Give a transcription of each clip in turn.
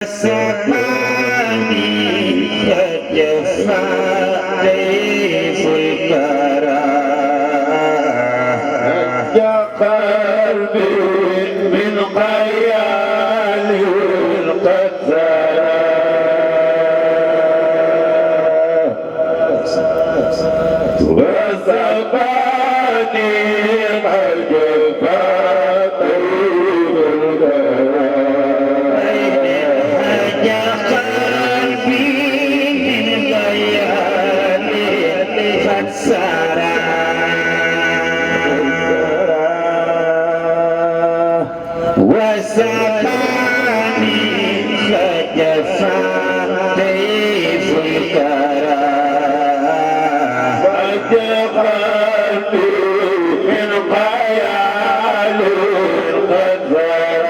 Samani kejafati fulkara Ya qalbi min khayali al-qaddara wa sabani kejafati fulkara وسباني خجفاتي فلكرا فجعلني من خيال القدر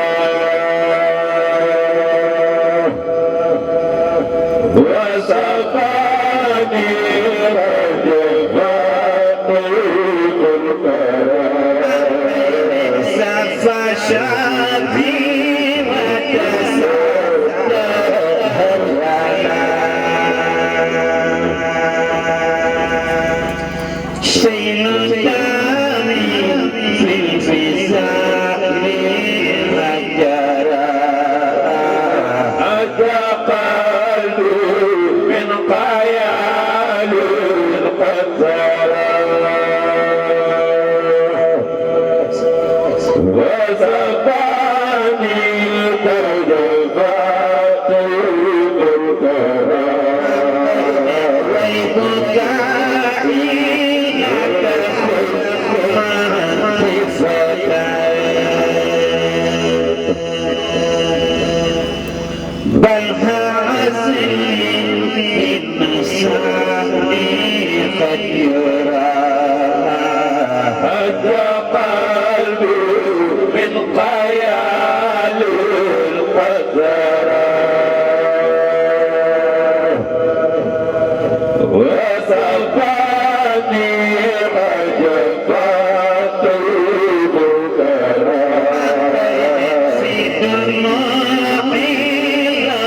وسباني شافي شيء ثاني في الفزاع مجرى أتى قلبي من خيال القدر وسباني كجفات القدر بل حاسن النساء قد يرى هدى قلبي من خيال القدر وسباني كجفات القدر في دموعي لا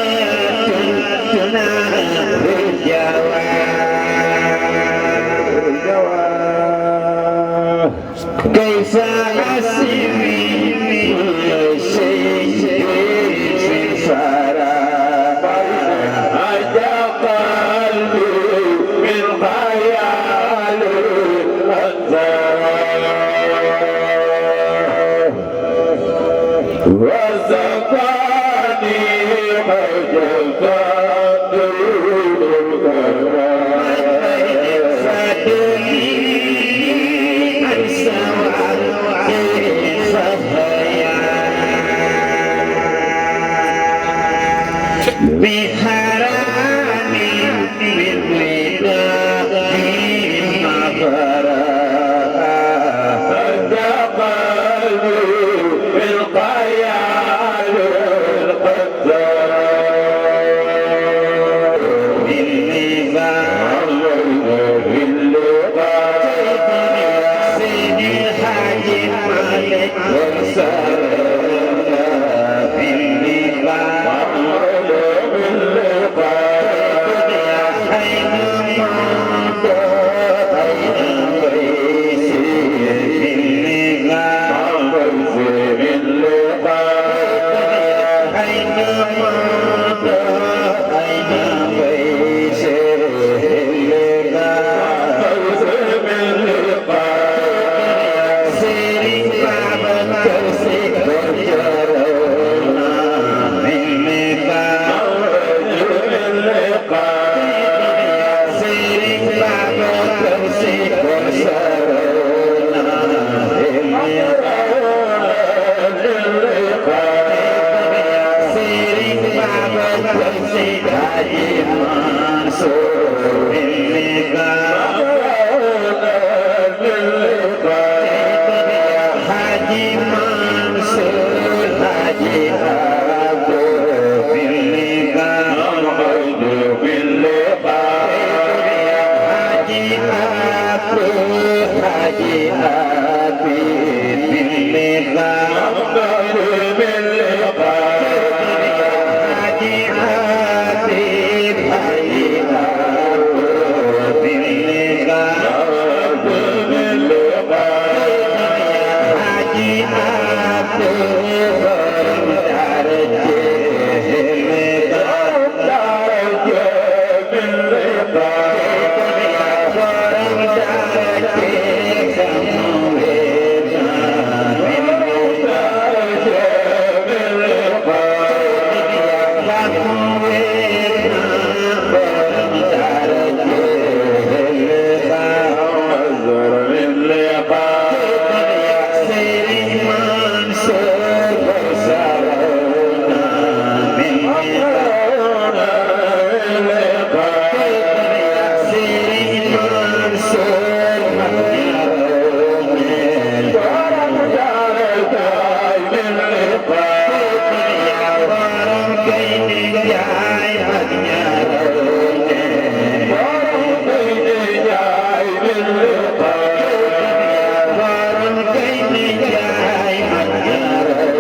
تنام الجواب كيف أسري كل شيء في الفراغ هدى قلبي من خيال القدر وسباني كجفات القدر بحرامي بالوداع مغرى هدى قلبي من خيال القدر باللقاء سيد الحاج مالك وسلام باللقاء باللقاء jaay ak ñaarone borom kay ni jaay ak ñaarone borom kay ni jaay ak ñaarone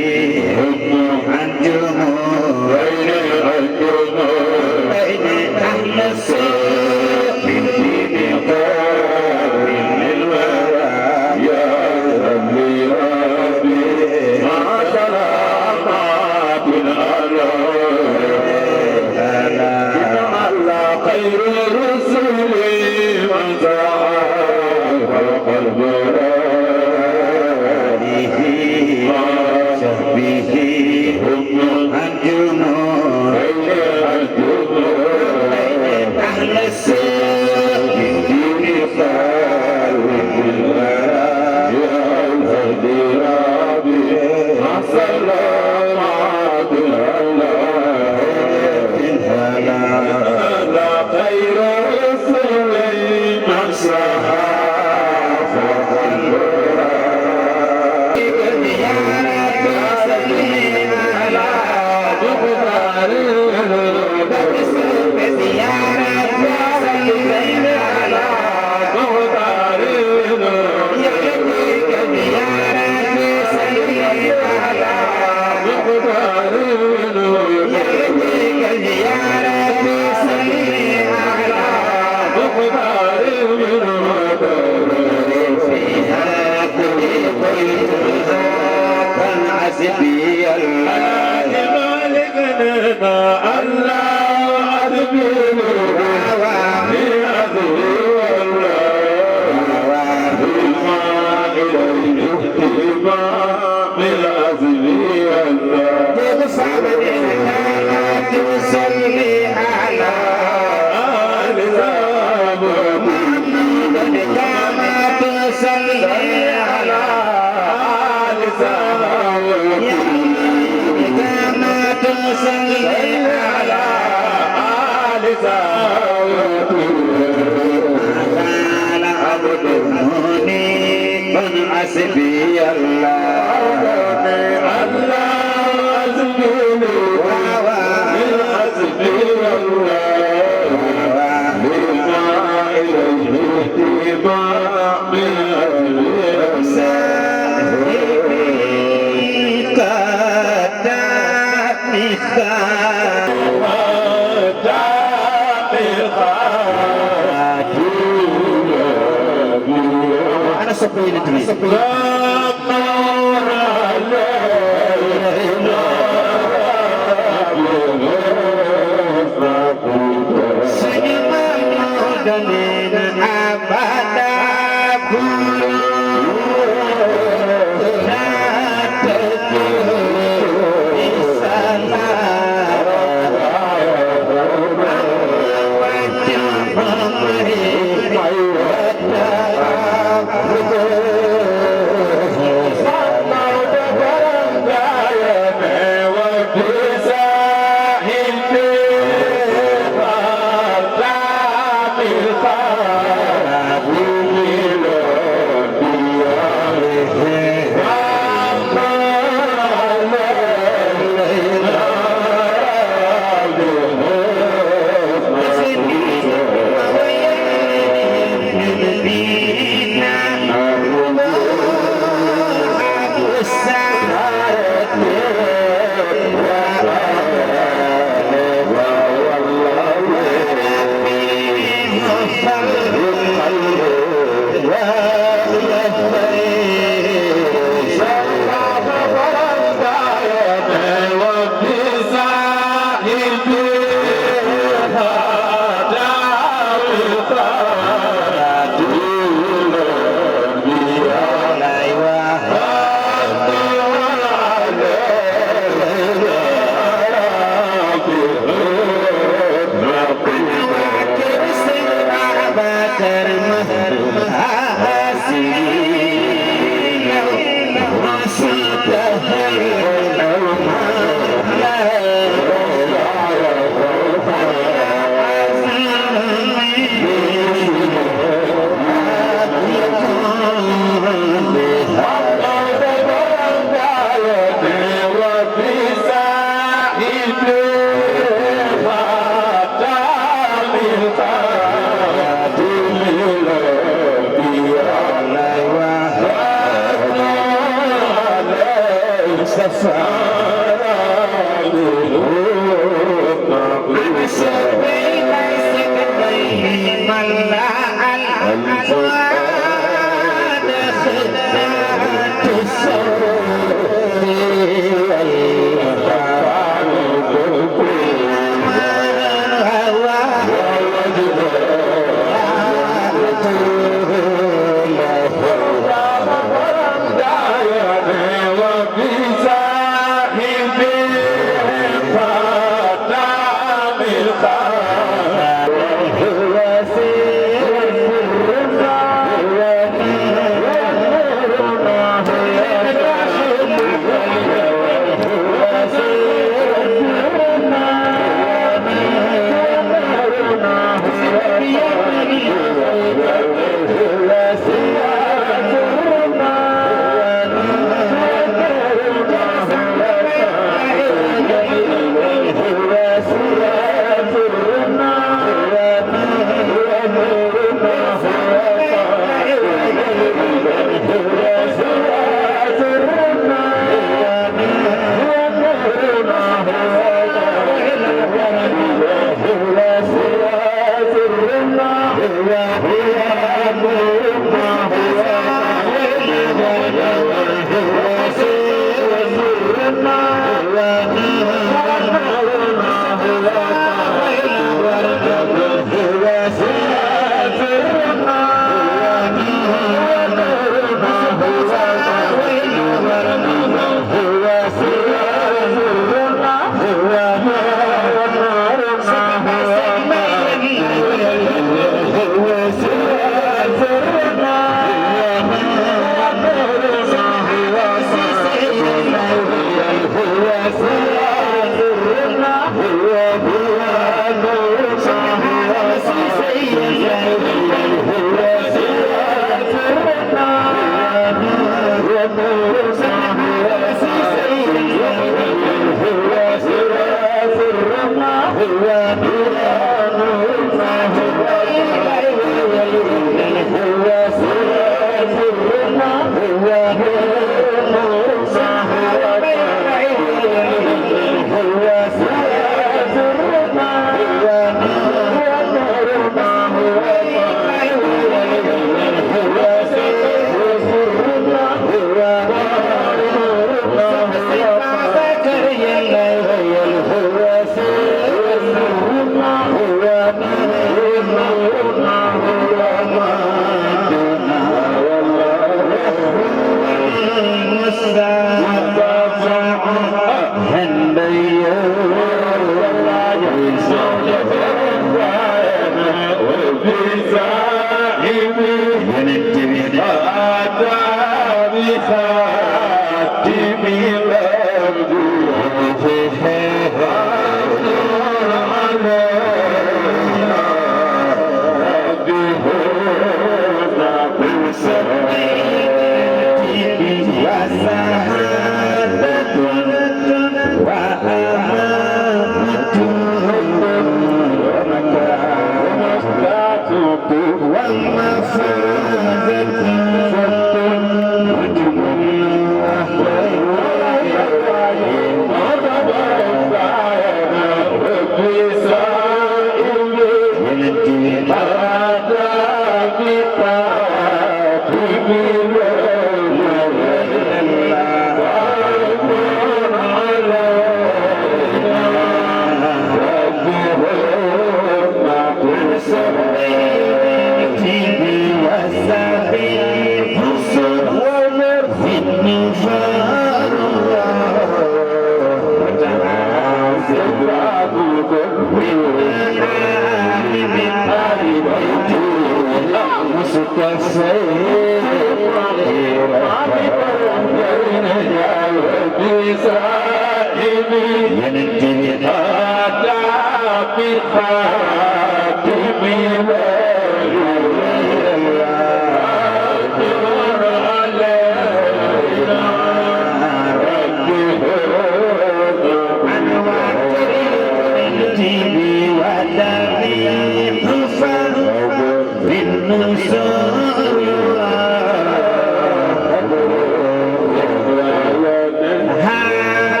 Ha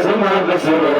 Suma Allah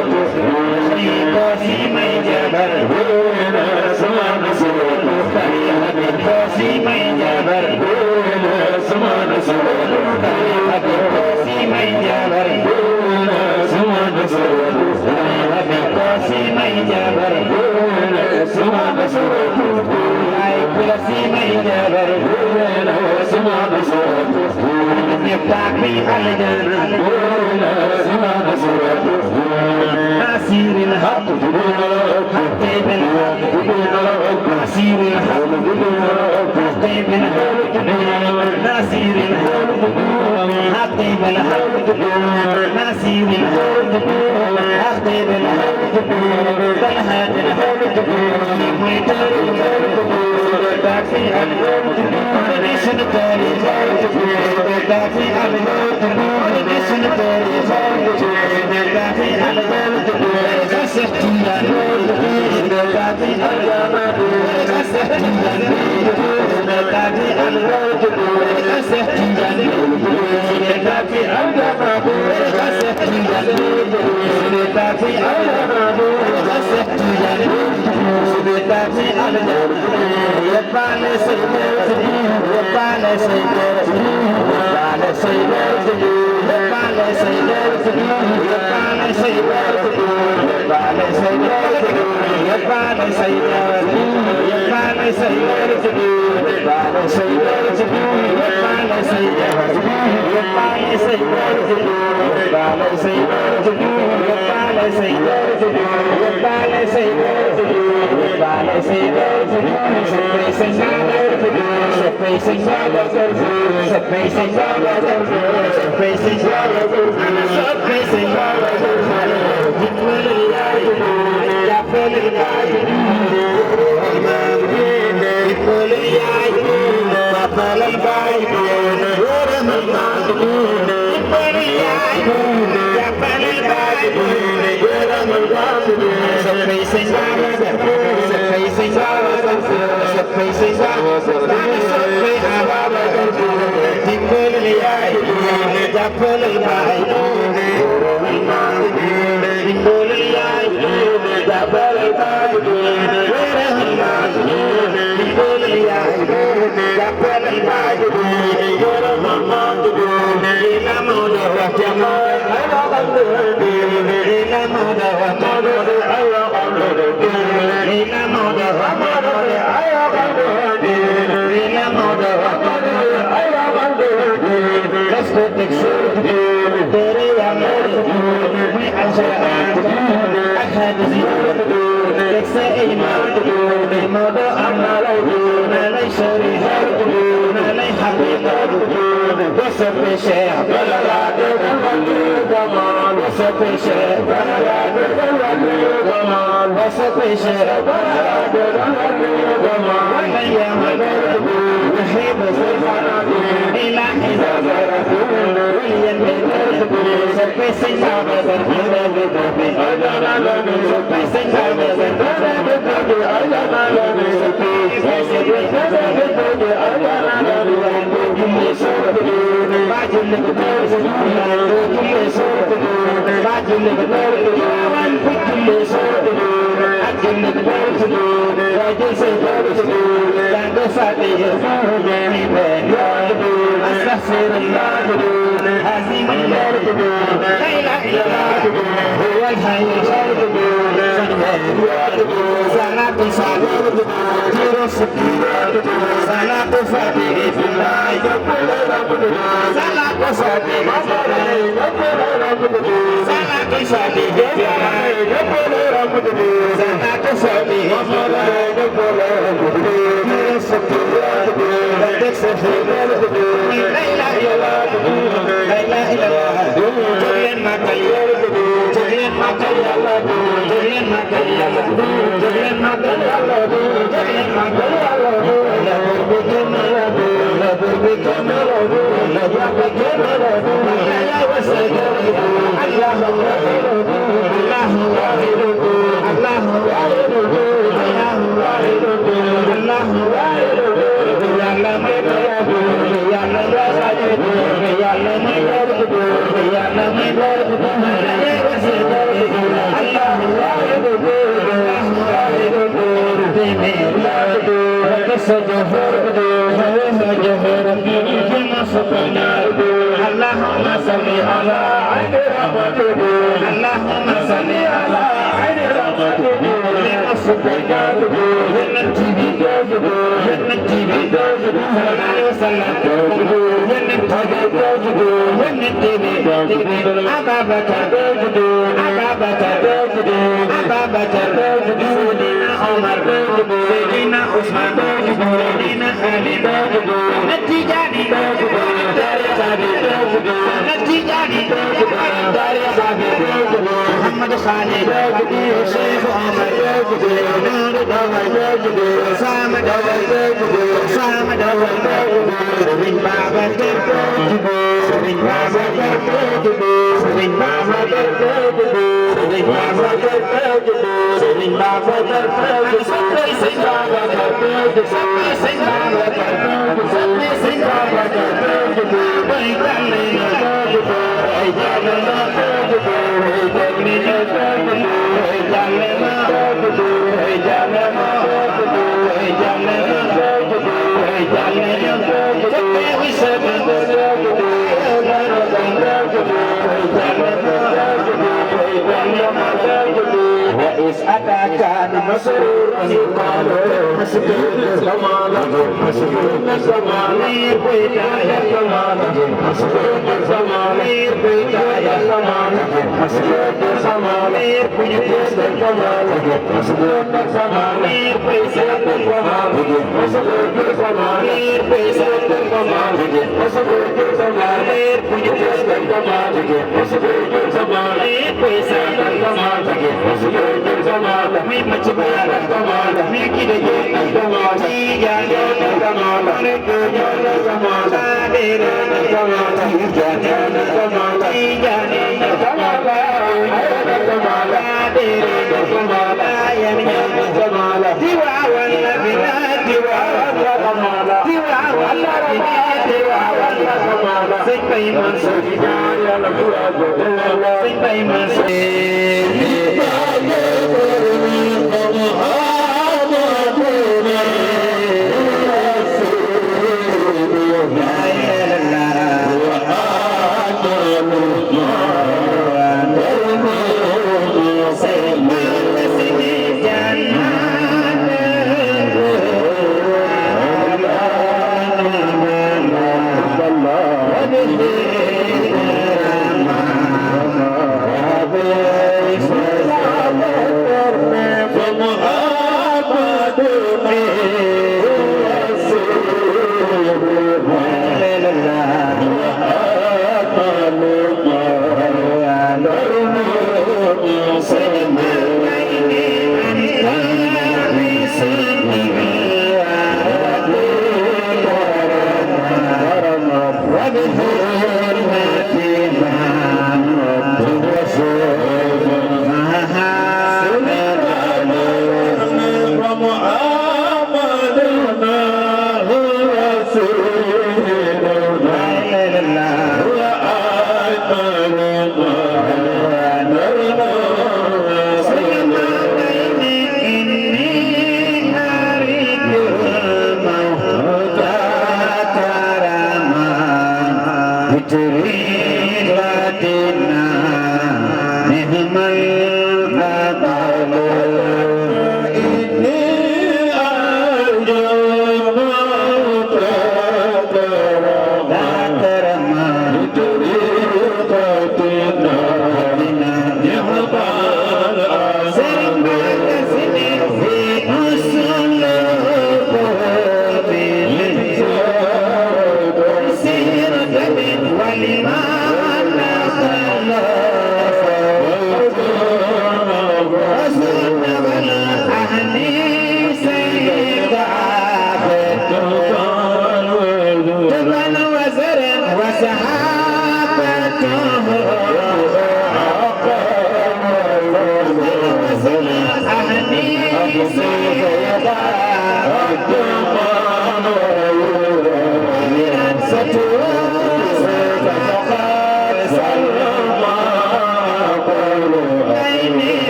سجهر جهر جنا سبنا اللهم صل على عين رحمته اللهم صل على عين رحمته سبنا جنتي بجاجه جنتي بجاجه صلى الله عليه وسلم جنتي بجاجه جنتي بجاجه أبا بكر أبا بكر أبا بكر سيدنا عمر سيدنا عثمان سيدنا علي نتيجاني دار صاحبي نتيجاني دار صاحبي محمد خالد شيخ عمر نور دور سامد سامد من بابا من بابا من بابا من بابا وإذ أتاك مسرور قال مسرور زمان مسرور زمان بداية زمان مسرور زمان بداية زمان مسرور زمان بداية زمان مسرور زمان بداية زمان مسرور زمان بداية زمان مسرور زمان بداية زمان مسرور زمان بداية زمان mi machbara kamala mi kideye kamala jana kamala jana kamala dere kamala jana kamala jana kamala ayana kamala dere kamala ayana kamala diwa wala bina diwa wala kamala diwa wala bina diwa wala kamala sipai mansur jaya la pura jodala sipai mansur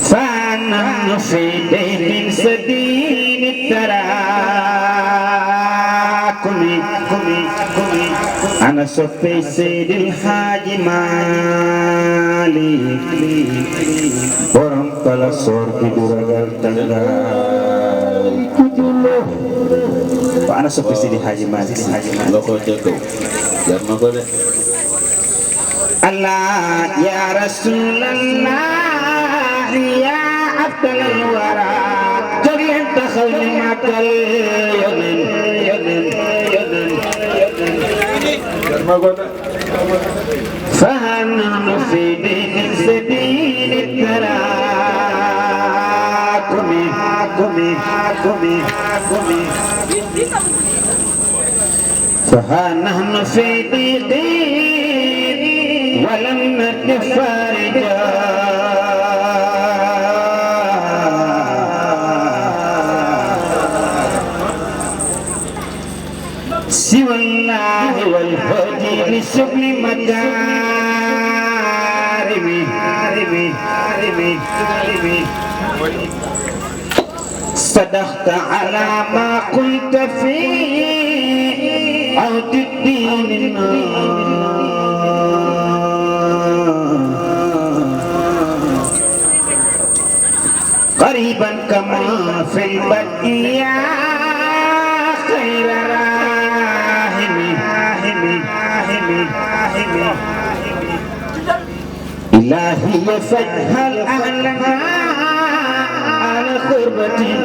فأنا في دين سديد التراكم أنا صفي سيد الحاج مالي برم فلا صور بدرجة وأنا صفي سيد الحاج مالي الله يا رسول الله يا أفضل الورى جرين تخلي معتل يدن فهنحن في ضيق سبيل التراكم فهنحن في ضيق ولم نجد فارجا سوى الله والهدي لسبل مكارم صدقت على ما قلت في عهد الدين قريبا كما في البدء يا خير إلهي فاجعل أهلنا على قربتي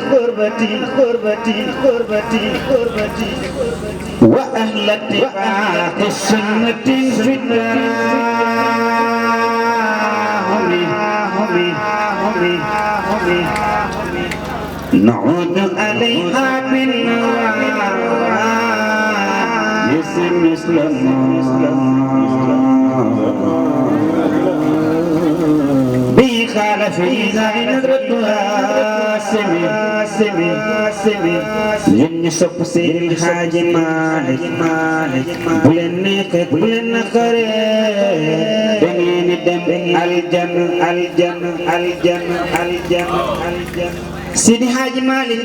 وأهل اتباع السنة في التراهم نعود عليها بالنوار مثل بيخالف إذا ندرتها سمي ينسب سير الحاج مالك بلن نخري دنين دم الجنة سيدي حاج مالك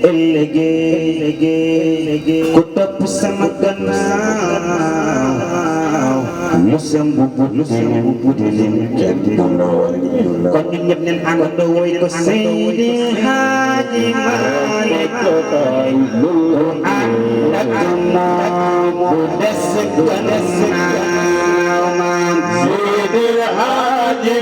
ëllëgee ku topp sama gannaaw musam bu lim kenn kon ñun ñëpp nañ àndandoo woy ko Seydi Hadji Malick ànd ak moom bu des gannaaw maam Seydi Hadji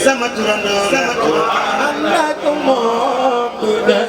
sama turandoo ànd ak moom du des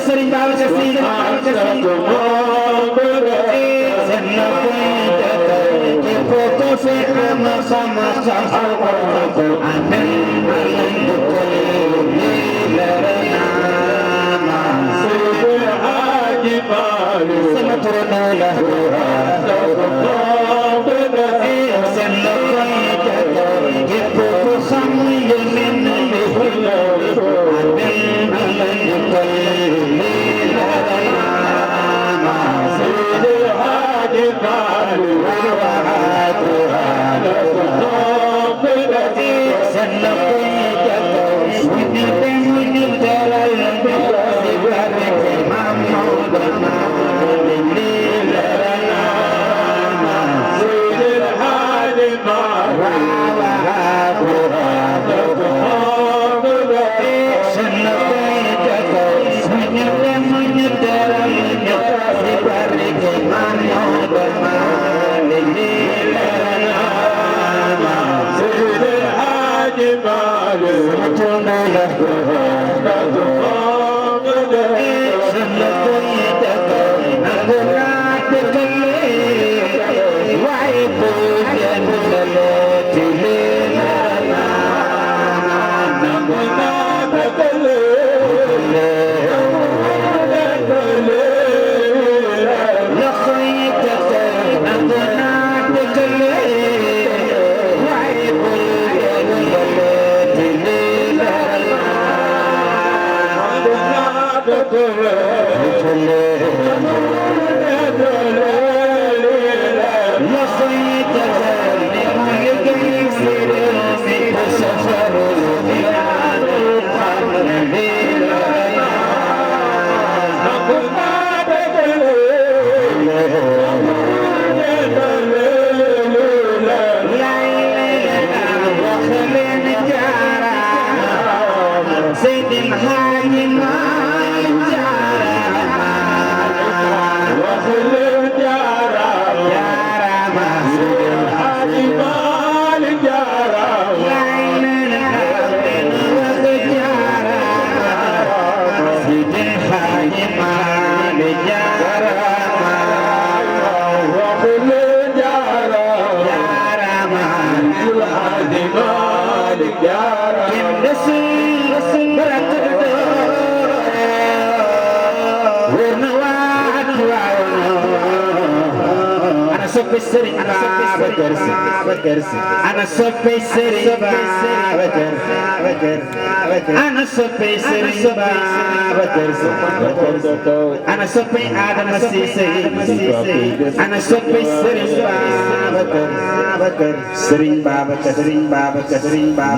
Serigne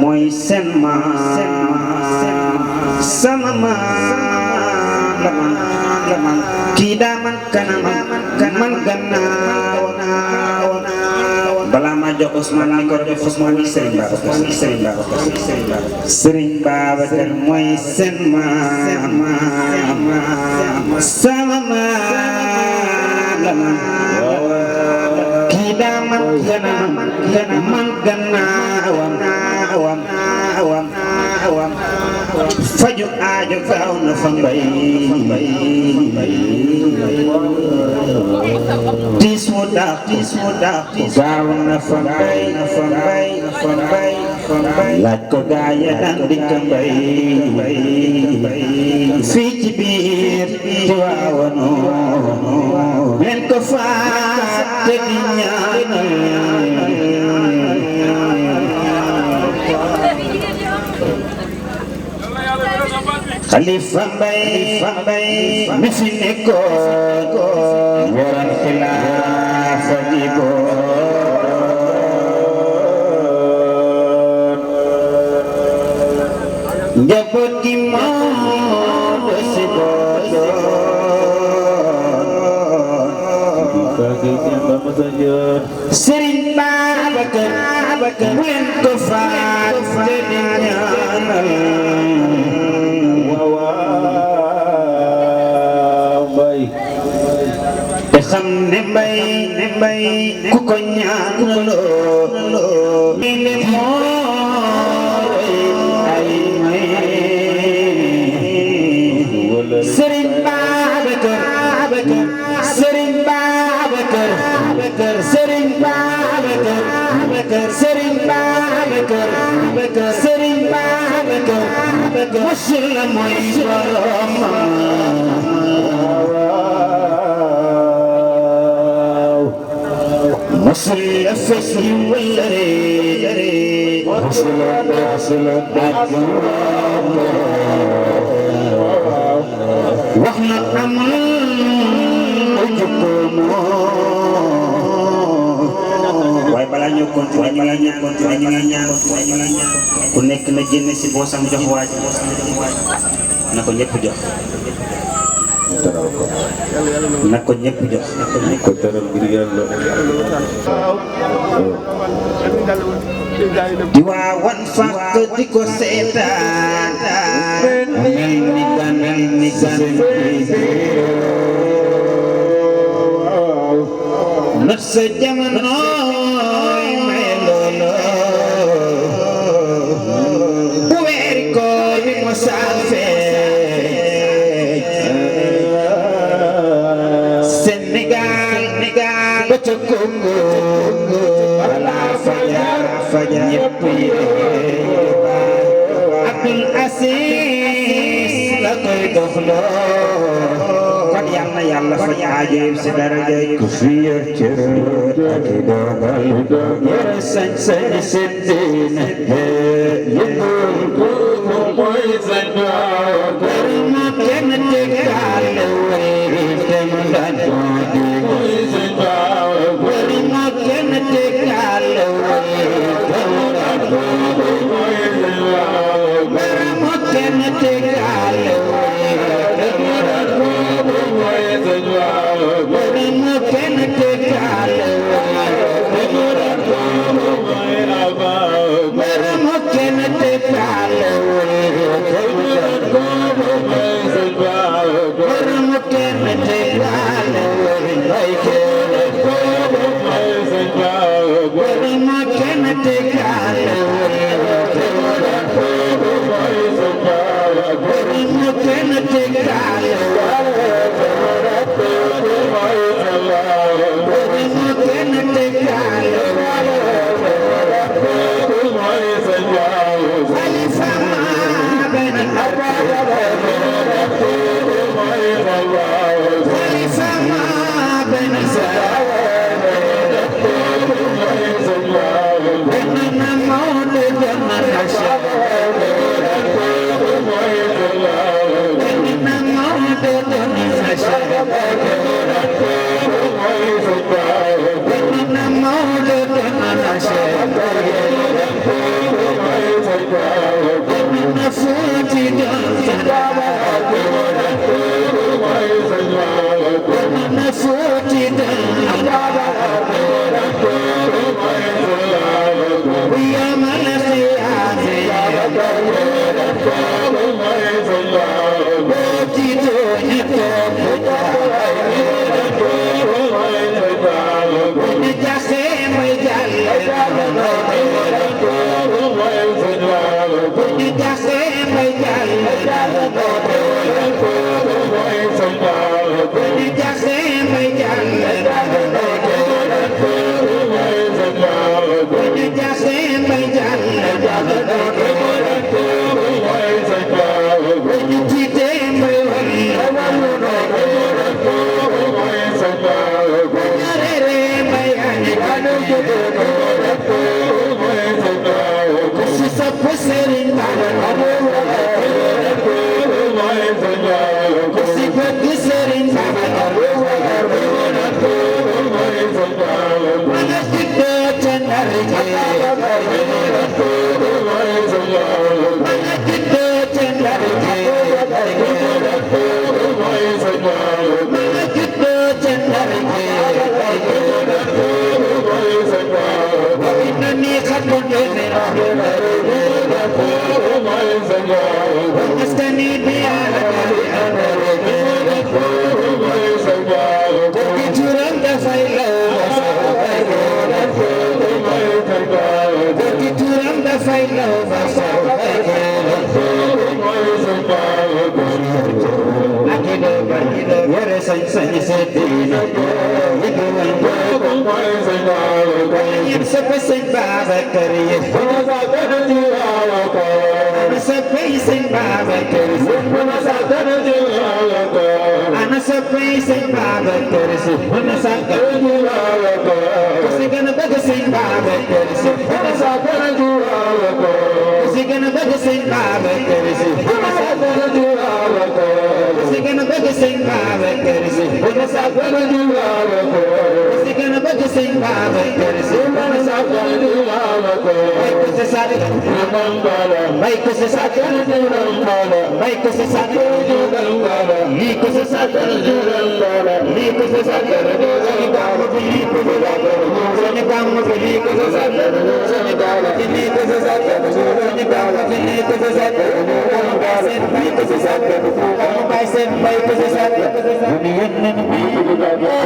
mooy seen maam sama maam la man kii daa man kanam man gannaaw balaa ma jox Ousmane ni ko jox Ousmane muy Serigne Babacar mooy seen maam sama maam la man kii daa man kanam man gannaawam faju aajo gaaw na fa mbay tiis mu daax gaaw na fa mbay laaj ko gaa ya daan dikk mbay fii ci biir Tiwaawan leen ko faat te di ñaanal Xalifa Mbay mi fi nekkoon waral xilaafa gi njaboot gi moo si Serigne Babacar bu leen ko faat te di ñaanal te xam ne mbay ku ko ñaanaloo mi ne mooy ay may Serigne Babacar Serigne Babacar mooy boromam mosul la fes yi wala ree mosul ak wax na amul waaye balaa ñoo continuer ñu ngi ñaan ku nekk na génne si boosam jox waaj na ko ñëpp jox na ko ñëpp jox ko teral ngir yàlla di waa wan fàq di ko seetaan mel ni gan not sa jamonooy may loolo bu weeri koor bi mo saafee Sénégal ba ca Congo wala fajar ñëpp yi Abdul Aziz la koy doxloo kon yàlla faj aajo si daraja ku fi yor cër ak dogal yor sañ-sañ seen diine yëngul ko mooy sañ kër ma kenn tegaale wéy te mu daan ko mooy sañ kër ma kenn tegaale wéy te mu daan ko mooy sañ kër ma kenn tegaale wéy te mu daan ko Sa sing Babacar Si muna sagal julalako ana soppay sing Babacar Si muna sagal julalako si gën a bëgg sing Babacar Si muna sagal julalako si gën a bëgg sing Babacar Si muna sagal julalako si gën a bëgg sing Babacar Si muna sagal julalako si gën a bëgg sing Babacar Si muna sagal julalako bay ko sa sagal bay ko sa sagal lii ko sa sagal lii ko sa sagal lii ko sa sagal Sani Bamba lii ko sa sagal Sani Bamba lii ko sa sagal Sani Bamba lii ko sa sagal lii ko sa sagal bay sen bay ko sa sagal ni yennen bi yennen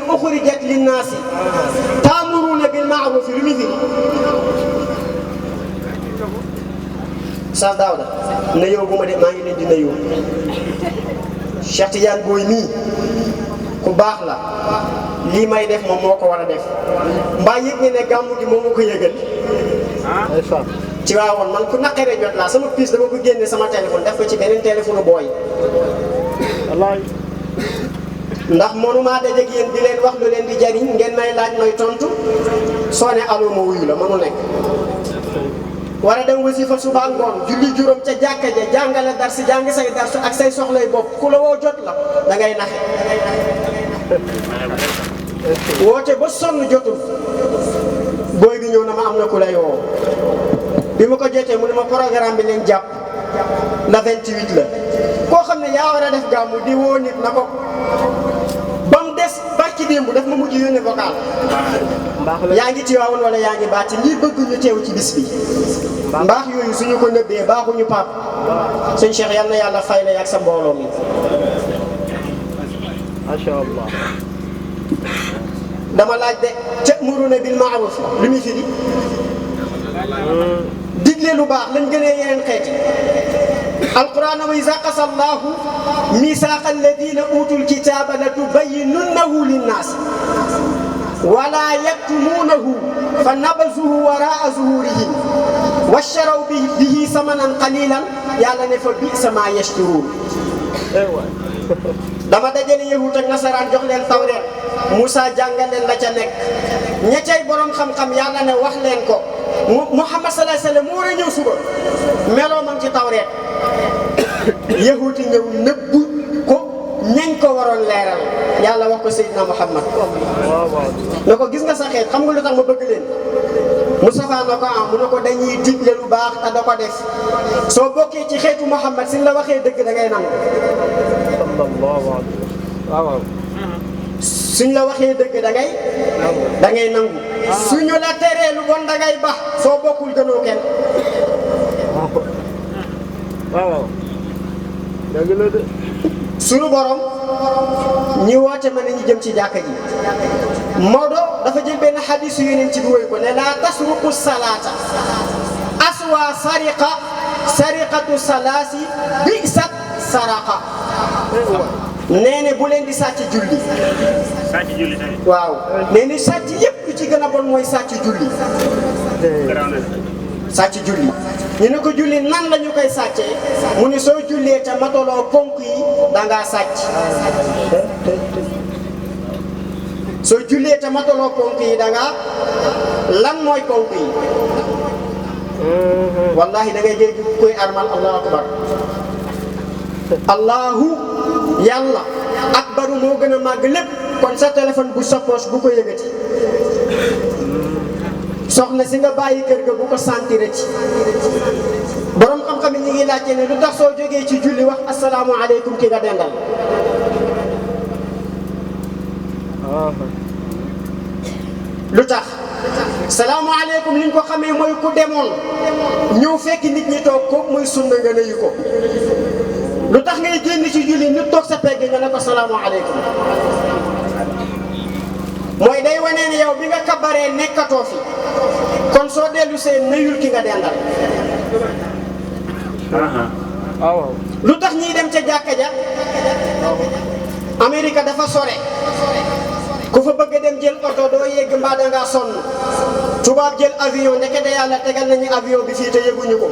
أخرجت للناس تأمرون بالمعروف لمثل Oustaz Daouda nuyoo bu ma de maa ngi leen di nuyoo Cheikh Tidiane Boye mii ku baax la lii may def moom moo ko war a def mbaa yëg ne ne gàmmu gi moom moo ko yëgal ci waawoon man ku naqaree jot laa sama piis dama ko génne sama téléphone def ko ci beneen téléphone booy ndax mënumaa dajeeg yéen di leen wax lu leen di jariñ ngeen may laaj may tontu soo ne allo ma wuyu la mënu nekk war a dem wasifa suba ngoon julli juróom ca jàkka ja jàngale dar si jàng say darsu ak say soxlay bopp ku la woo jot la da ngay naxe woote ba sonn jotul booy bi ñëw na ma am na ku lay woo bi ma ko jotee mu ne ma programme bi leen jàpp la 28 la koo xam ne yaa war a def gàmmu di woo nit na ko ba mu des barki démb daf ma mujj yónnee vocal yaa ngi Tiwaawan wala yaa ngi baati lii bëgg ñu teew ci bis bi mbaax yooyu suñu ko nëbbee baaxuñu pap sëñ Cheikh yal na yàlla fay la ak sa mbooloo mi macha allah dama laaj de ta'muruna bil ma'ruf lu muy firi digle lu baax lañ gënee yeneen xeeti alquran wa iza qasa allahu misaaqa alladina utul kitaba la tubayyinunnahu linnaas wala yaktumuunahu fa nabazuhu waraa zuhurihim washtaraw bihi samanan qalilan yàlla ne fa bi'sa maa yashtaruun dama dajale yahut ak nasaraan jox leen tawreet Moussa jàngal leen la ca nekk ña cay borom xam-xam yàlla ne wax leen ko Muhammad sallallahu alayhi wa sallam moo war a ñëw suba meloo man ci tawreet yahut yi ñëw nëbb ko ñañ ko waroon leeral yàlla wax ko Seydina Muhammad ne ko gis nga sa xeet xam nga lu tax ma bëgg leen Moustapha na ko mu ne ko dañuy digle lu baax te da ko def soo bokkee ci xeetu Muhammad suñ la waxee dëgg da ngay nangu suñ la waxee dëgg da ngay nangu suñu la teree lu bon da ngay bax soo bokkul gënoo kenn waaw dëgg la de suñu borom ñi woote ma ne ñu jëm ci jàkka ji Maodo dafa jël benn xadis yu yeneen ci bi woy ko ne laa tasruqu salaata aswa sariqatu salaasi bi'sat saraqa nee ne bu leen di sàcc julli waaw nee ni sàcc yépp lu ci gën a bon mooy sàcc julli sàcc julli ñu ne ko julli nan la ñu koy sàccee mu ne soo jullee te matoloo ponk yi dangaa sàcc soo jullee te matoloo ponk yi dangaa lan mooy ponk yi wallahi da ngay dégg koy armal allahu akbar allahu yàlla akbaru moo gën a màgg lépp kon sa téléphone bu sa poche bu ko yëgati soxna si nga bàyyi kër ga bu ko sentir ci borom xam-xam yi ñu ngi laajte ne lu tax soo jógee ci julli wax asalaamualeykum ki nga dendal lu tax salaamaaleykum li ñu ko xamee mooy ku demoon ñëw fekk nit ñi toog ko muy sunna nga nuyu ko lu tax ngay génn ci julli nit toog sa pegg nga ne ko salaamaaleykum mooy day wane ne yow bi nga kabaree nekkatoo fi kon soo dellu seen nuyul ki nga dendal lu tax ñiy dem ca jàkka ja Amérique dafa sore ku fa bëgg dem jël oto doo yegg mbaa dangaa sonn tubaab jël avion ndekete yàlla tegal nañu avion bi fii te yëguñu ko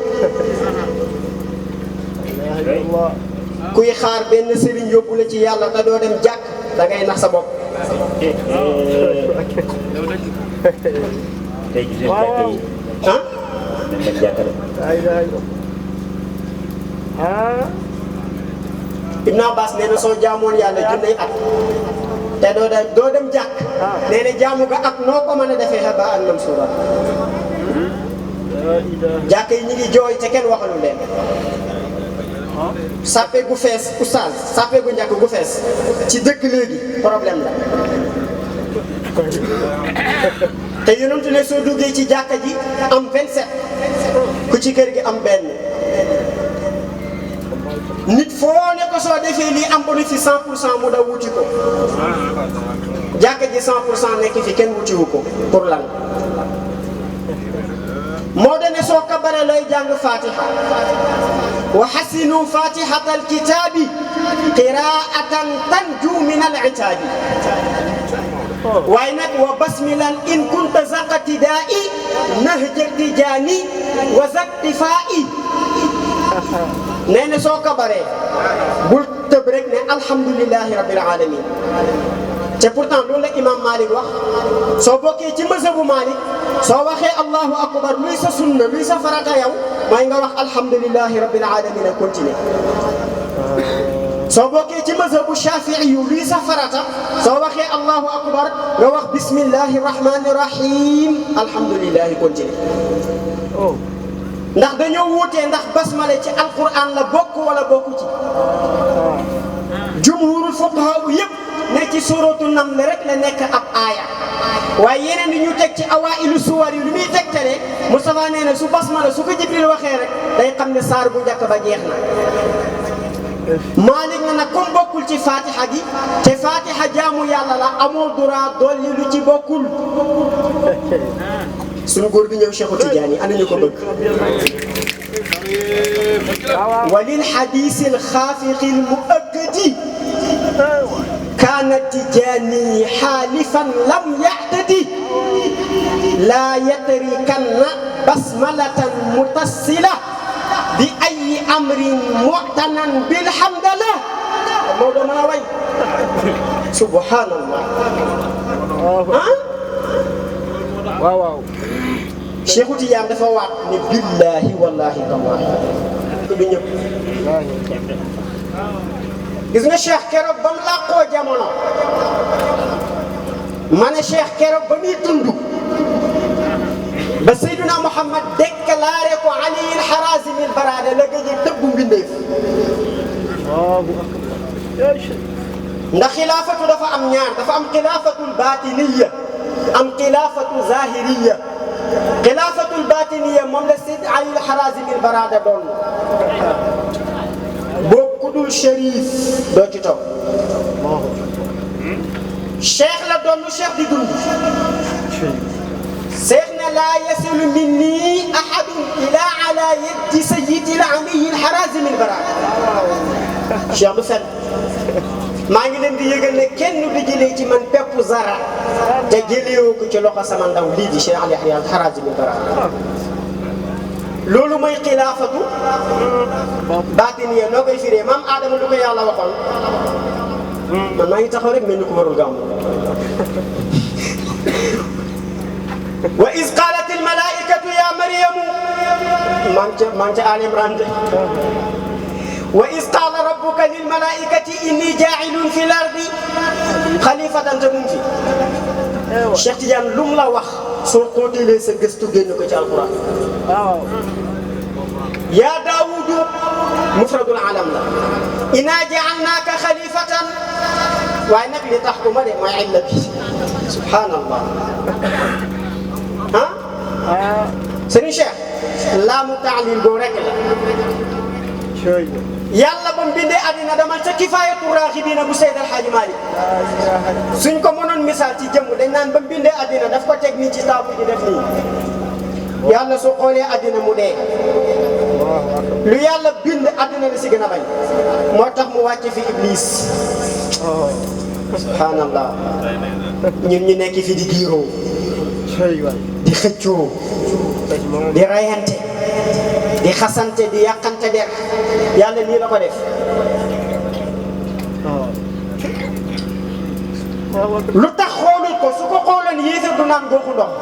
kuy xaar benn sëriñ yóbbu la ci yàlla te doo dem jàkk da ngay nax sa bopp tey jii seen jàkka yi. ah. nañ leen jàkkale. Ibn Abbas nee na soo jaamoon yàlla junney at te doo dem jàkk nee na jaamu ga ak noo ko mën a defee haba'an mansuura jàkk yi ñu ngi jooy te kenn waxalu leen sàppe gu fees oustaz sàppe gu njëkk gu fees ci dëkk léegi problème la te yonent ne soo duggee ci jàkka ji am 27 ku ci kër gi am benn nit foo ne ko soo defee lii am bénéfice 100% mu daw wuti ko jàkka ji 100% nekk fi kenn wutiwu ko pour lan moo dane soo kabaree looy jàng fatiha wa hasinu fatihata alkitabi qiraatan tanju min al-itaabi waaye nag wa basmilan in kunta zaqtidaai nahja tijaani wa zaktifaa'i nee na soo kabaree bul tëb rek ne alhamdulillahi rabbil alamin te pourtant loolu la imam Malik wax soo bokkee ci mazhabu Malik soo waxee allahu akbar luy sa sunna luy sa farata yow mooy nga wax alhamdulillahi rabbil alamin a continuer soo bokkee ci mazhabu Shafi'i yu luy sa farata soo waxee allahu akbar nga wax bismillahi rahmani rahim alhamdulillahi continue ndax dañoo wuutee ndax basmala ci alquran la bokk wala bokku ci jumhurul fuqaha yëpp ne ci suratu Naml rek la nekk ab aaya waaye yeneen yi ñu teg ci awailu suwar yi lu muy tegtale Moustapha nee na su basmala su ko Jibril waxee rek day xam ne saar bu njëkk ba jeex na Malik na nag comme bokkul ci fatiha gi te fatiha jaamu yàlla la amoo droit dolli lu ci bokkul sunu góor gi ñëw Cheikh Tidiane ana ñu ko bëgg walil hadisil xaafiqil muakkadi kaana Tijaani xaalifan lam yaxtadi laa yatrikanna basmalatan mutassila bi ay amrin mu'tanan bilhamdallah Maodo mën a way subhanallah waaw waaw Cheikh Tidiane dafa waat ne billahi wallahi tallahi du ñëpp gis nga Cheikh keroog ba mu làqoo jamono ma ne Cheikh keroog ba muy dund ba Seydina Muhammad déclaré ko Ali al-Harazimi al-Barada la gëj a tëbb mbindeef ndax xilaafatu dafa am ñaar dafa am xilaafatul baatiniya am xilaafatu zahiriya xilaafatul baatiniya moom la Seydi Ali al-Harazimi al-Barada doon boo ku dul Chérif doo ci toog Cheikh la doon Cheikh di dund Cheikh ne laa yasilu minni ahadun ila ala yadi sayyidi al-Ali al-Harazimi al-Barada Cheikh du fen maa ngi leen di yëgal ne kenn du jëlee ci man pepp zara te jëleewoo ko ci loxo sama ndaw lii di Cheikh Ali al-Harazimi al-Barada loolu mooy xilaafatu baatiniya noo koy firee maam Adama lu ko yàlla waxoon man maa ngi taxaw rek mel ni ku warul gàmm wa iz qaalat al-malaa'ikatu ya Maryamu maa ngi ca Ali Imran de wa iz qaala rabbuka lil malaa'ikati inni jaa'ilun fil ardi xalifatan te mu ngi fi Cheikh Tidiane lu mu la wax soo xóotalee sa gëstu génn ko ci alquran waaw yaa Daawudu mufradul alam la innaa ja'alnaaka xalifatan waaye nag li tax ku ma de mooy illa bi subhanallah ah Serigne Cheikh laamu taalil boo rek la yàlla ba mu bindee àddina damal ca kifaayatu raaxibiina bu Seydi El Hadji Malick suñ ko mënoon misaal ci jëmm dañ naan ba mu bindee àddina daf ko teg nii ci taabu ji def nii yàlla su xoolee àddina mu dee lu yàlla bind àddina la si gën a bañ moo tax mu wàcce fi Iblis subhanallah ñun ñu nekk fi di giiroo di xëccoo di rayante di xasante di yàqante der yàlla nii la ko def lu tax xoolul ko su ko xooloon yéefar du naan gooxu ndox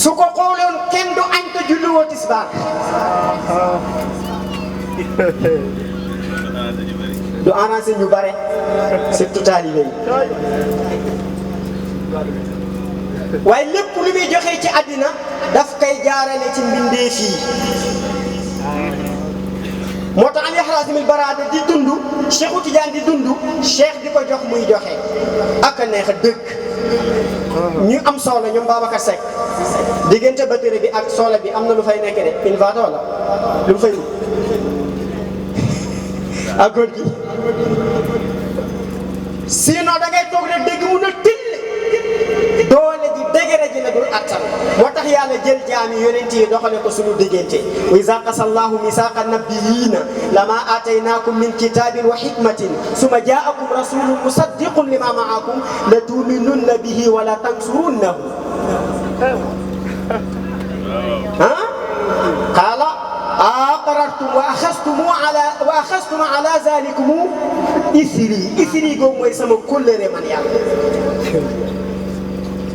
su ko xooloon kenn du añ ko julli woo tisbaar du arrangé ñu bare surtout taalibe yi waaye lépp lu muy joxe ci àddina daf koy jaarale ci mbindeef yi moo tax Ali Harazimil Barada di dund Cheikhu Tidiane di dund Cheikh di ko jox muy joxe ak a neex a dëgg ñu am soxla ñoom Babacar Seck diggante batterie bi ak soxla bi am na lu fay nekk de inverter wala lu mu fay ak góor gi sinon da ngay toog rek dégg mun a till doole ji dëgëre ji la dul attan moo tax yàlla jël jaami yonent yi doxale ko suñu diggante wa iza qasa Allahu misaaqa nabiyyiina lama aataynaakum min kitaabin wa hikmatin summa jaa'akum rasulun musaddiqun lima ma'akum la tu'minunna bihi wa la tansurunnahu qaala aqrartum wa axastum ala zalikum isri googu mooy sama kóllëre man yàlla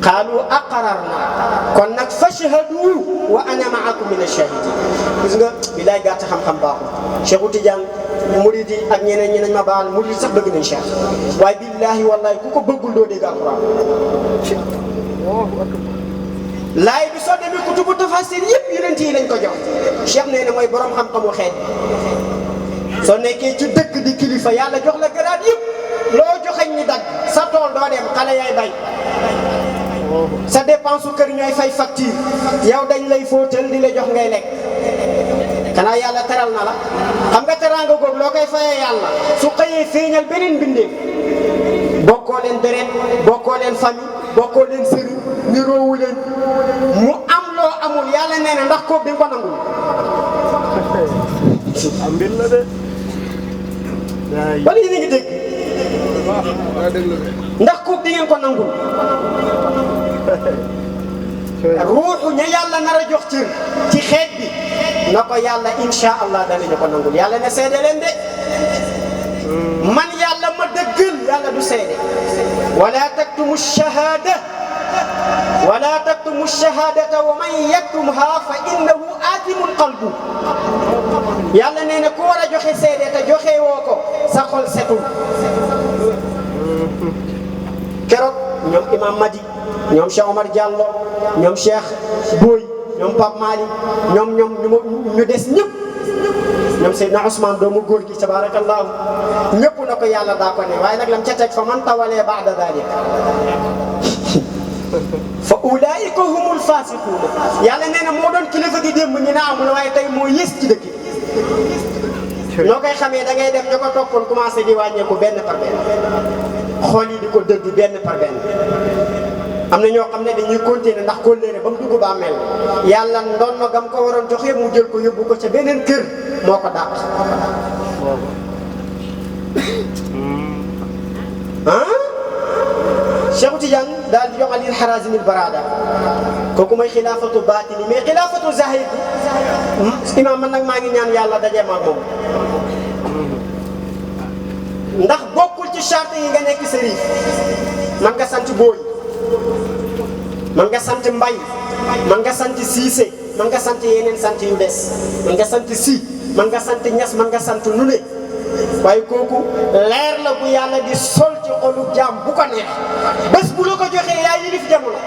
qaalu aqrarna kon nag fashhadu wa ana ma'akum min ash-shahidin gis nga bilaay gàtt xam-xam baaxul Cheikhu Tidiane murid yi ak ñeneen ñi nañ ma baal murid sax bëgg nañ Cheikh waaye billaahi wallaahi ku ko bëggul doo dégg alquran laay bi soo demee kutubu tafasir yëpp yonent yi lañ ko jox Cheikh nee na mooy borom xam-xamu xeet soo nekkee ci dëkk di kilifa yàlla jox la garaat yëpp loo joxeñ ni dagg sa tool doo dem xale yaay bay sa dépense su kër ñooy fay facture yow dañ lay fóotal di la jox ngay lekk xanaa yàlla teral na la xam nga teraanga googu loo koy fayee yàlla su xëyee feeñal beneen mbindeef bokkoo leen deret bokkoo leen famille bokkoo leen sëriñ niroowu leen mu am loo amul yàlla nee na ndax kooku di nga ko nangul am mbir la de. wala yéen a ngi dégg ndax kooku di ngeen ko nangul ruuxu ña yàlla nar a jox cër ci xeet bi na ko yàlla insha allah danañu ko nangul yàlla ne seede leen de man yàlla ma dëggal yàlla du seede wala taktumu shahada wala taktumu shahadata wa man yaktumha fa innahu aatimun qalbu yàlla nee na ku war a joxe seede te joxe woo ko sa xol setul keroog ñoom Imam Madi ñoom Cheikh Omar Diallo ñoom Cheikh Boy ñoom Pape Malick ñoom ñu des ñëpp ñoom Seydina Ousmane doomu góor gi tabarakallahu ñëpp na ko yàlla daa ko ne waaye nag lam ca teg fa man tawalee baada dalik fa ulaika humul fasiquuna yàlla nee na moo doon kilifa gi démb ñu ne amul waaye tey moo yées ci dëkk noo koy xamee da ngay dem ñu ko toppoon commencé di wàññeeku benn par benn xool yi di ko dëddu benn par benn am na ñoo xam ne dañuy continuer ndax kóllëre ba mu dugg ba mel yàlla ndoon na gam ko waroon joxe mu jël ko yóbbu ko ca beneen kër moo ko dàq Cheikh Tidiane daal di jox Ali Harazimil Barada kooku mooy xilaafatu baatini mais xilaafatu zahir bi imaam man nag maa ngi ñaan yàlla daje ma moom ndax bokkul ci charte yi nga nekk sërif man nga sant Booy man nga sant Mbay man nga sant Siise man nga sant yeneen sant yu des man nga sant Si man nga sant Ñas man nga sant lu ne waaye kooku leer la bu yàlla di sol ci xolu jaam bu ko neex bés bu la ko joxee yaa yilif jamono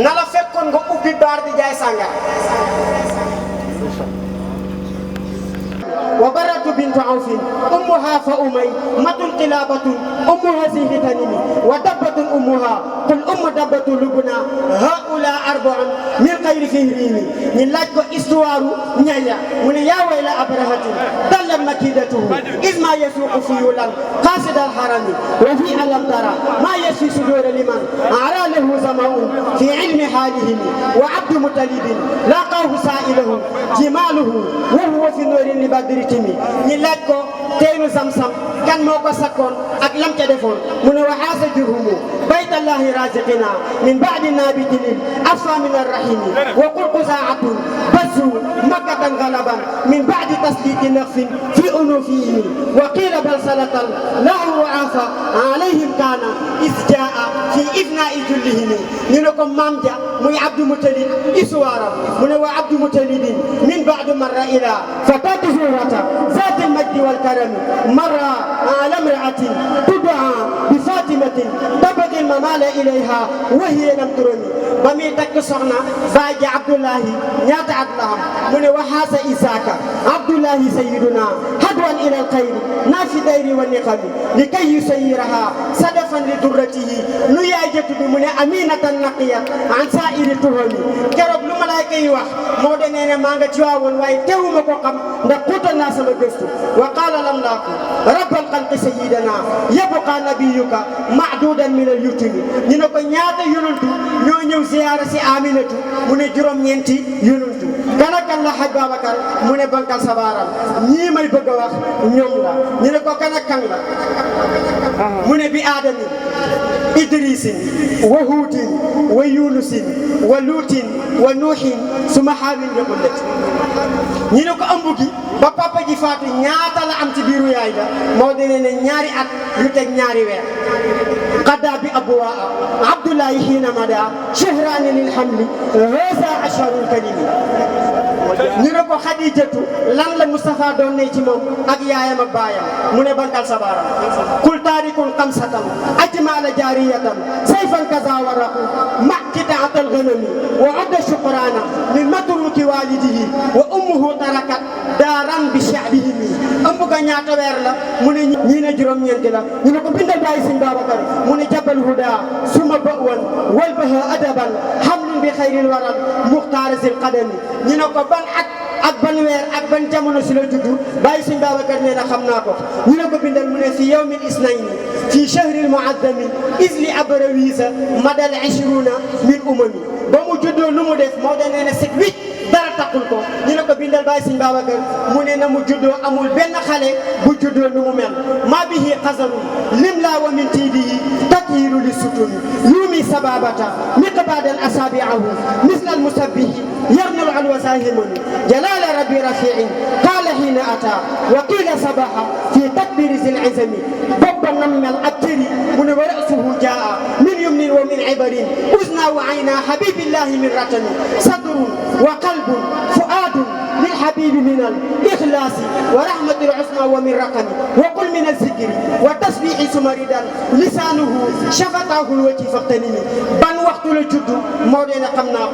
na la fekkoon nga ubbi baar di jaay sàngara wa baratu bintu awfin ummuha fa umay matun qilabatun ummuha zihritanimi wa dabbatun ummuha qul ummu dabbatu lubna haula arba'un min xayri fihrimi ñi laaj ko histoire ñaya mu ne yaa wayla abrahatin dallat makidatuhu isma yasuqu fiyulan qasid alharami wa fi alam tara ma yasfi sudura liman ara lahu zama'un fi ilmi halihim wa abdu mutalibin laqahu sa'ilahu jimaluhu wa huwa fi nurin li badri ñi laaj ko teenu Zamzam kan moo ko sakkoon ak lam ca defoon mu ne wa haasa jurhumu baytallahi raziqina min ba'di nabitin afsa min arrahimi وقل قزاعة بزوا مكة غلبا من بعد تسليط نخف في أنوفهم وقيل بل سلط له وعافى عليهم كان إذ جاء في إفناء جلهم نلكم مامجا مي عبد مطلب إسوارا من وعبد مطلب من بعد مر إلى فتاة زورة ذات المجد والكرم مر على امرأة تدعى بفاطمة تبغي الممال إليها وهي لم ترني بمي تك سخنا باجي عبد الله نياتا عدلهم من وحاس إساك عبد الله سيدنا هدوا إلى الخير نافي دير والنقم لكي يسيرها صدفا لدرته نياجت بمن أمينة نقية عن سائر التهم كرب لما لا يوح مودنين مانغا تيواون واي تيو مكو خم نقوت الناس مغستو وقال لم لاكو رب الخلق سيدنا يبقى نبيك معدودا من اليتم نينكو ñaata yonentu ñoo ñew ziyaara ci Aminatu mu ne juroom ñenti yonentu kana kan la Haj Babakar mu ne bankal sabaram ñi may bëgg wax ñoom la ñu ne ko kana kan la mu ne bi Adami Idrisin wa Hudin wa Yunusin wa Lutin wa Nuhin suma xaalin yëpullet ñu ne ko ëmb gi ba papa ji faatu ñaata la am ci biiru yaay da moo dene ne ñaari at yu teg ñaari weer qada bi abwaa Abdullahi xiina mada shahraani lil hamli haza asharul kalimi ñu ne ko Xadijatu lan la Moustapha doon ne ci moom ak yaayam ak baayam mu ne bankal sabaram kul taarikun xamsatan ajmala jaariyatan sayfan kaza waraqu ma kitaatal ghanami wa adda shukrana min matruki walidihi wa ummuhu tarakat daaran bi sha'bihim ëmb ga ñaata weer la mu ne ñii ne juróom-ñeenti la ñu ne ko bindal bàyyi Sëñ Babacar mu ne jabal huda suma bawan wal baha adaban hamlun bi xayril waral muxtaar zil qadami ñu ne ko ban at ak ban weer ak ban jamono si la juddu bàyyi Sëñ Babacar nee na xam naa ko ñu ne ko bindal mu ne fi yawmil isnayni fi shahril muazzami isli abrawisa madal 20 min umami ba mu juddoo lu mu def moo da nee na set wicc dara taxul ko ñu ne ko bindal bàyyi Sëñ Babacar mu ne na mu juddoo amul benn xale bu juddoo nu mu mel ma bihi xasaru lim laa wa min tiidihi tathiru li sutuni yumi sababata miqbadan asabi'ahu misla almusabbihi yarnul alwa sahimuni jalala rabbi rafi'in qala hina ata wa qila sabaha fi takbiri zil izami bobba nam mel ak tëri mu ne wa ra'suhu jaa min yumnin wa min ibarin uzna wa ayna habibillahi min ratani sadrun wa qalbun fuadun للحبيب من الإخلاص ورحمة العصمة ومن رقم وقل من الذكر والتسبيح سمردا لسانه شفته الوجه فاغتنمي بان وقت الجد مودين قمنا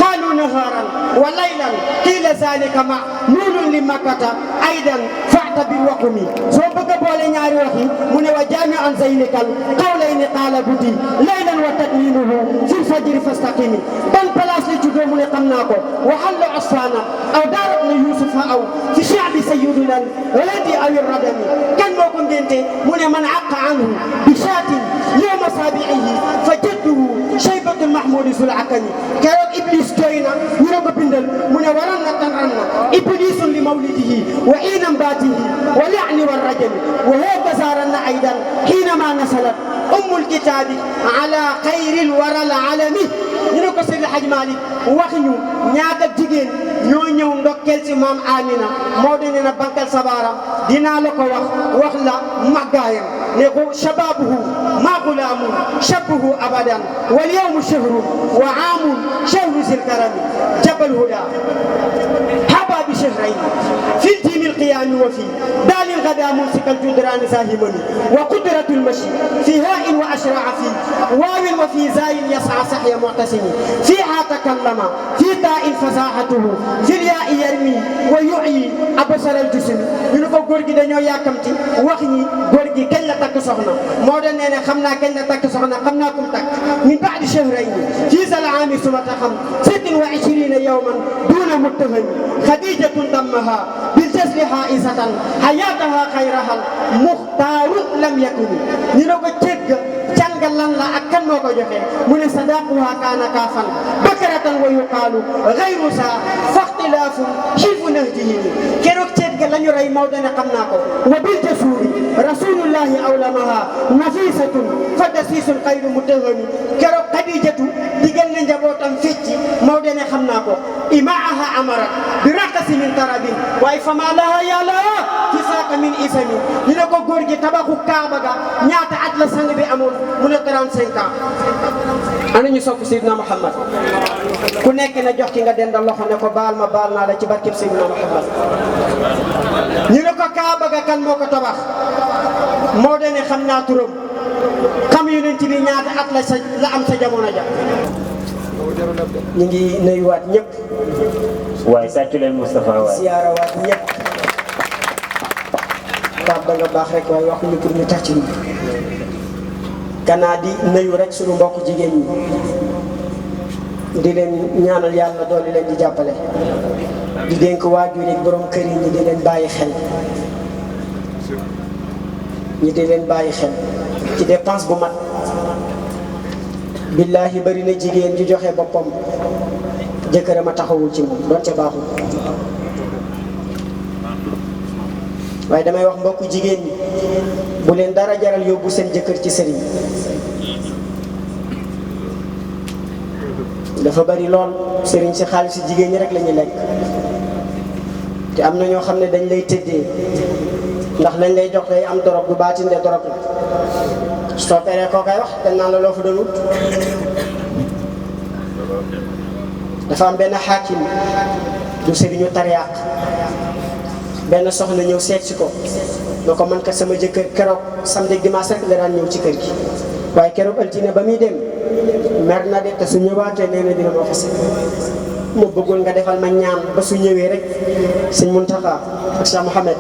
قالوا نهارا وليلا قيل ذلك مع نور لمكة أيضا فاعتبر وقمي سو بغا بولي ñaari waxi mu ne wa jami'an zaynikal qawlayni qala budi laylan wa tadminuhu fil fajr fastaqimi ban place la juddoo mu ne xam naa ko wa hallu asfana aw daarat يوسف أو في شعب سيدنا الذي أو الردم كان موكم بنتي من من عق عنه بشاة يوم سابعه فجده شيبة المحمود سلعكني كان إبليس جينا يرغب بندل من ورنا تنرنا إبليس لمولده وحين باته واللعن والرجم وهكذا رنا أيضا حينما نزلت أم الكتاب على خير الورى العالمي ñu ne ko Seydi Hadj Malick wax ñu ñaata jigéen ñoo ñëw ndokkeel ci maam Amina moo dene na bankal sabaram dinaa la ko wax la màggaayam ne ko shababuhu ma gulaamun shabuhu abadan wal yawmu shahrun wa aamun shahru zil karami jabal huda haba bi shahrayn fi الدين القيام وفي دال الغدا ممسك الجدران ساهمني وقدرة المشي في هاء وأشرع في واو وفي زاي يسعى سحي معتسم فيها تكلم في تاء فصاحته في الياء يرمي ويعي أبصر الجسم ينكو غورغي دانيو ياكامتي واخني غورغي كاج لا تاك سخنا مودا نينا خمنا كاج لا تاك سخنا خمنا كوم تاك من بعد شهرين في ذا العام ثم تخم 26 يوما دون متهم خديجة دمها بالجسل حائزة حياتها خيرها المختار لم يكن نينكو تيغ جانغال لان لا ak kan moko joxe mu ne sadaquha kana kafan bakratan wa yuqalu ghayru sa fakhtilafu hifu nahdihi kérok ciet ga lañu ray mawda ne xamna ko wa bil jasuri rasulullahi awlamaha nafisatun fadasisul khayru mutahami kérok khadijatu digal benn njabootam fecci Maodo ne xam naa ko imaaha amarat bi raqasi min tarabin waaye fama laha yàlla fi saaka min isami ñu ne ko góor gi tabaxu Kaaba ga ñaata at la sang bi amoon mu ne 35 ans ana ñu sopp Seydina Muhammad ku nekk na jox ki nga dendal loxo ne ko baal naa la ci barkeb Seydina Muhammad ñu ne ko Kaaba ga kan moo ko tabax moo dene xam naa turam xam yonent bi ñaata at la am sa jamono ja ñu ngi nuyuwaat ñëpp waaye sàccu leen Moustapha waay siyaarawaat ñëpp Pape ba nga baax rek waaye waxuñu pour ñu tàcc ñu kanaa di nuyu rek suñu mbokk jigéen ñi di leen ñaanal yàlla doole leen di jàppale di dénk waajur yi borom kër yi ñi di leen bàyyi xel ci dépense bu mat billaahi bari na jigéen ju joxe boppam jëkkëram a taxawul ci moom doon ca baaxul waaye damay wax mbokku jigéen ñi bu leen dara jaral yóbbu seen jëkkër ci sëriñ dafa bari lool sëriñ si xaalis si jigéen ñi rek la ñuy lekk te am na ñoo xam ne dañ lay tëddee ndax lañ lay jox day am dorog du baatin de dorog la soo peree koo koy wax dañ naan la loo fa doon wut dafa am benn xaakim du sëriñu tariyaaq benn soxna ñëw seet si ko noo ko man kat sama jëkkër keroog samedi dimanche rek la daan ñëw ci kër gi waaye keroog altine ba muy dem mer na de te su ñëwaatee nee na dina ma fase mu bëggul nga defal ma ñaan ba su ñëwee rek sëñ Muntaxa ak Cheikh Mouhamed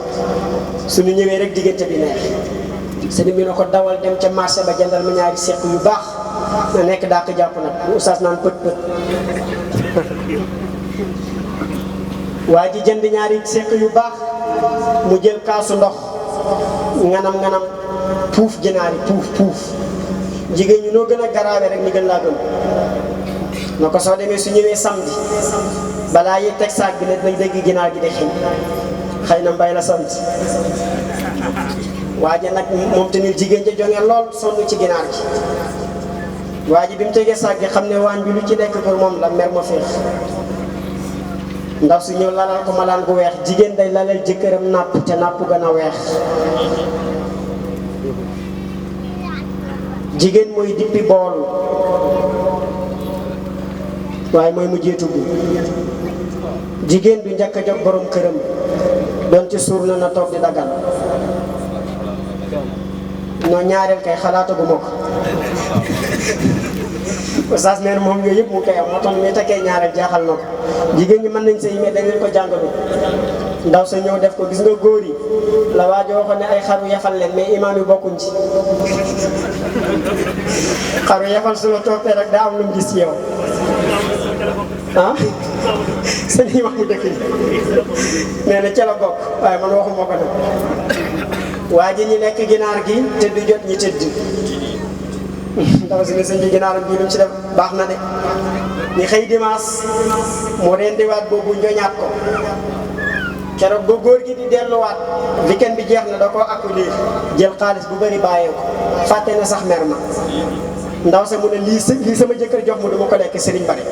suñu ñëwee rek diggante bi neex sëñ bi na ko dawal dem ca marché ba jëndal ma ñaari seq yu baax na nekk daa ko jàpp nag bu oustaz naan pët waa ji jënd ñaari seq yu baax mu jël kaasu ndox nganam puuf ginaar yi puuf jigéen ñi noo gën a garaawe rek ni gën laa gën na ko soo demee su ñëwee samedi balaa yi teg saak bi ne dinañ dégg ginaar gi di xëy na mbay la sant waa ji nag moom tamit jigéen ja jonge lool sonn ci ginaar gi waa ji bi mu tegee saak gi xam ne waañ bi lu ci nekk pour moom la mer ma féex ndax su ñëw lalal ko malaan gu weex jigéen day lalal jëkkëram nàpp te nàpp gën a weex jigéen mooy dippi bool waaye mooy mujjee tugg jigéen du njëkk a jóg borom këram doon ci suur na toog di dagal noo ñaareel kay xalaataguma ko oustaz nee na moom yooyu yëpp mu koy am moo tax mi takkee ñaareel jaaxal na ko jigéen ñi mën nañ sëy mais dañ leen ko jàngalu ndaw sa ñëw def ko gis nga góor yi la waajo waxoon ne ay xaru yafal leen mais imaam yi bokkuñ ci xaru yafal su la toppee rek daa am lu mu gis ci yow ah sëñ yi wax mu dëkk yi nee na ca la bokk waaye man waxuma ko nag waa ji ñi lekk ginaar gi tëdd jot ñi tëdd ndaw si ne sëñ bi ginaaram bii lu mu ci def baax na de ñi xëy dimanche mu rendiwaat boobu njoñaat ko keroog ba góor gi di delluwaat weekend bi jeex na da koo accueillir jël xaalis bu bëri bàyyee ko fàtte na sax mer ma ndaw sa mu ne lii sama jëkkër jox mu duma ko lekk sëriñ bari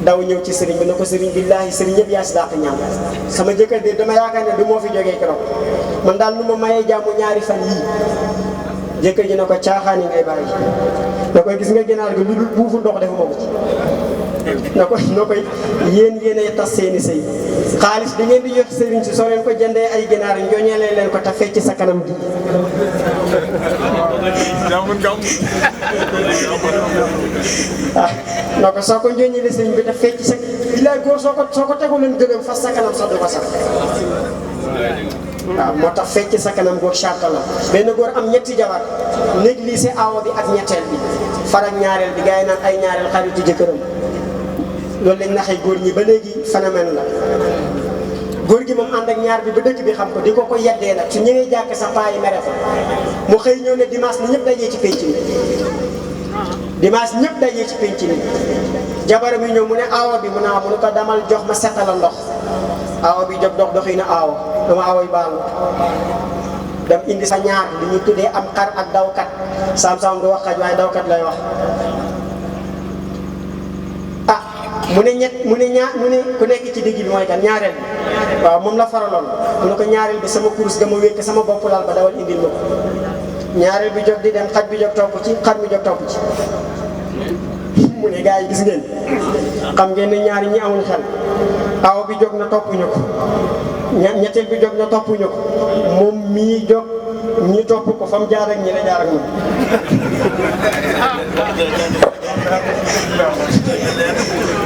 daw ñëw ci sëriñ bi na ko sëriñ billaahi sëriñ ñëpp yaa si dàq ñaan sama jëkkër de dama yaakaar ne du moo fi jógee keroog man daal nu ma mayee jàmm ñaari fan yii jëkkër ji na ko caaxaan yi ngay bàyyi na koy gis nga ginaar gi lu dul buufu ndox defuma ko ci na koy yéenay tas seeni sëy xaalis bi ngeen di jox sëriñ si soo leen ko jëndee ay ginaar njoñeelee leen ko te fecc sa kanam bi na ko soo ko njoñeelee sëriñ bi te fecc sa bilaay góor soo ko tegu leen gëlëm fas sa kanam sax du ko sax waaw moo tax fecc sa kanam góor charte la benn góor am ñetti jabar négligé aawo bi ak ñetteel bi farak ñaareel bi gars yi naan ay ñaareel xaritu jëkkëram loolu lañ naxee góor ñi ba léegi phénomène la góor gi moom ànd ak ñaar bi ba dëkk bi xam ko di ko yeddee nag su ñëwee jàkk sa paa yi mere ko mu xëy ñëw ne dimanche ni ñëpp dajee ci penc mi dimanche ñëpp dajee ci penc mi jabaram yi ñëw mu ne aawo bi mu ne mu ne ko damal jox ma setala ndox aawo bi jóg doxi na aawo dama aawo yi baalu dem indi sa ñaar li ñu tuddee am xar ak dawkat sam-sam du wax xaj waaye dawkat lay wax mu ne ñett mu ne ku nekk ci digg bi mooy kan ñaareel bi waaw moom la faraloon mu ne ko ñaareel bi sama kurus ga ma wékk sama bopp laal ba dawal indil ma ko ñaareel bi jóg di dem xaj bi jóg topp ci xar mi jóg topp ci mu ne gars yi gis ngeen xam ngeen ne ñaari ñi amul xel aw bi jóg na toppuñu ko ñetteel bi jóg na toppuñu ko moom mii jóg ñi topp ko fa mu jaar ak ñi la jaar ak moom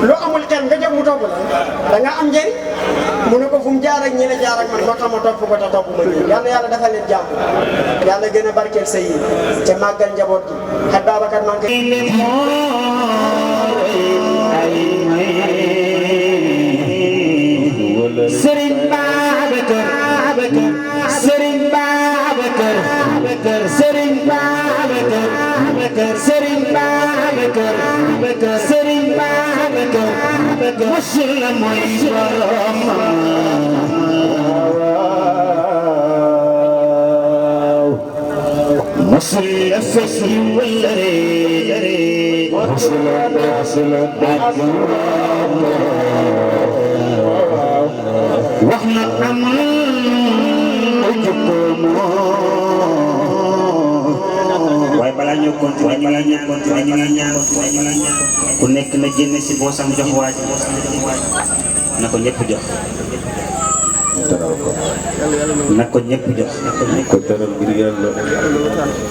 loo amul xel nga jóg mu topp la da nga am njëriñ mu ne ko fu mu jaar ak ñi la jaar ak man moo tax ma topp ko te topp ma nii yàlla yàlla dafa leen jàmm yàlla gën a barkeel sa yi te màggal njaboot gi xaj Babacar man Serigne Babacar Serigne Babacar Serigne Babacar Serigne Babacar Serigne Babacar mosul la mooy borom mosul la fes yi wala mosul la wax na amul waaye balaa ñoo continuer ñu ngi ñaan ku nekk na génne si boosam jox waaj na ko ñëpp jox teral ko na ko ñëpp jox ko teral ngir yàlla